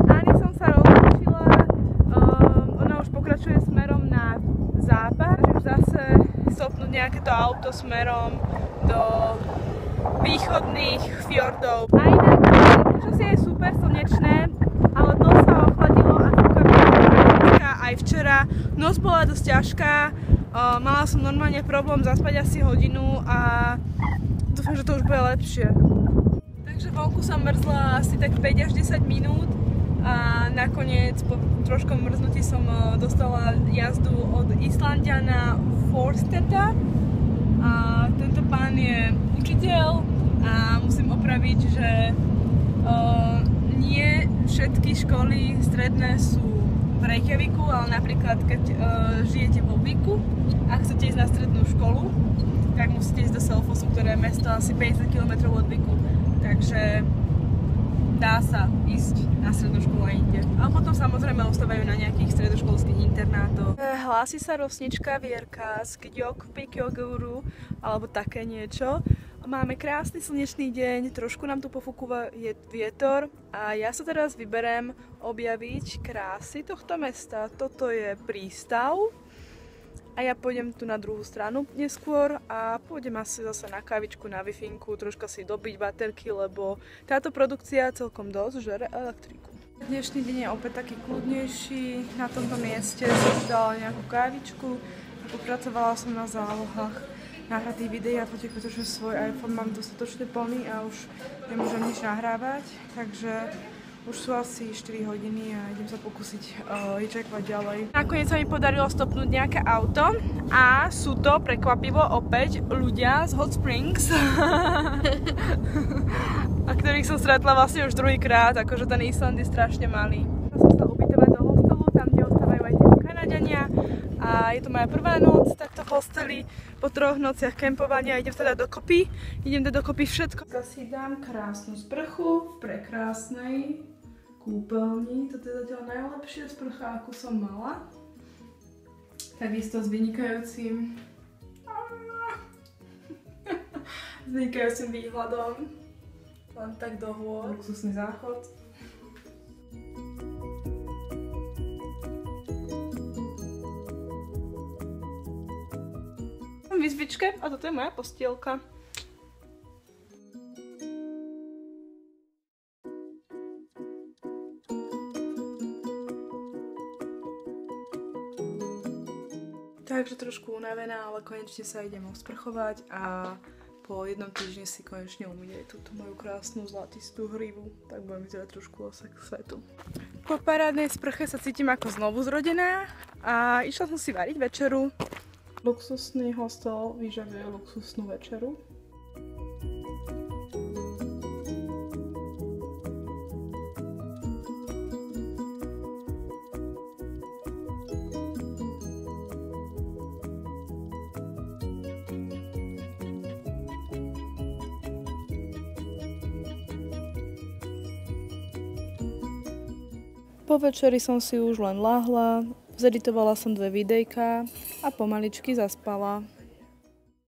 Ani som sa rozlúčila, ona už pokračuje smerom na západ, už zase stopnúť nejaké to auto smerom do východných fjordov. A inak, počasie je super slnečné, ale to sa ochladilo a dneska aj včera. Noc bola dosť ťažká, mala som normálne problém zaspať asi hodinu a dúfam, že to už bude lepšie. Takže vonku som mrzla asi tak 5 až 10 minút a nakoniec po troškom mrznutí som dostala jazdu od Islandiana Forsteda. A tento pán je učiteľ a musím opraviť, že nie všetky školy stredné sú v Reykjavíku, ale napríklad keď žijete vo Víku a chcete ísť na strednú školu, tak musíte ísť do Selfossu, ktoré je mesto asi 50 km od Víku. Takže dá sa ísť na strednú školu aj inde. A potom samozrejme ostávajú na nejakých stredoškolských internátoch. Hlási sa rosnička Vierka z Kjokpikjoguru alebo také niečo. Máme krásny slnečný deň, trošku nám tu pofúkúva vietor a ja sa teraz vyberem objaviť krásy tohto mesta. Toto je prístav. A ja pôjdem tu na druhú stranu neskôr a pôjdem asi zase na kávičku, na Wi-Finku, troška si dobiť baterky, lebo táto produkcia celkom dosť žere elektriku. Dnešný deň je opäť taký kľudnejší. Na tomto mieste som si dala nejakú kávičku a popracovala som na zálohách nahratých videí a fotiek, pretože svoj iPhone mám dostatočne plný a už nemôžem nič nahrávať, takže už sú asi 4 hodiny a idem sa pokúsiť vyčekovať ďalej. Nakoniec sa mi podarilo stopnúť nejaké auto a sú to prekvapivo opäť ľudia z Hot Springs, a ktorých som stretla vlastne už druhýkrát, akože ten Island je strašne malý. Som sa ubytovať do hostelu, tam kde ostávajú aj tieto Kanaďania a je to moja prvá noc takto v hosteli po 3 nociach kempovania. Idem teda dokopy, všetko. Si dám krásnu sprchu v prekrásnej kúpeľni. Toto je zatiaľ najlepšia sprcha, akú som mala. Takisto s vynikajúcim výhľadom. Len tak do hôr. Luxusný záchod. Som v izbičke a toto je moja postielka. Takže trošku unavená, ale konečne sa idem osprchovať a po jednom týždni si konečne umyť aj túto moju krásnu zlatistú hrivu, tak budem vyzerať trošku osek svetu. Po parádnej sprche sa cítim ako znovu zrodená a išla som si variť večeru. Luxusný hostel vyžaduje luxusnú večeru. Po večeri som si už len ľahla, zeditovala som 2 videjka a pomaličky zaspala.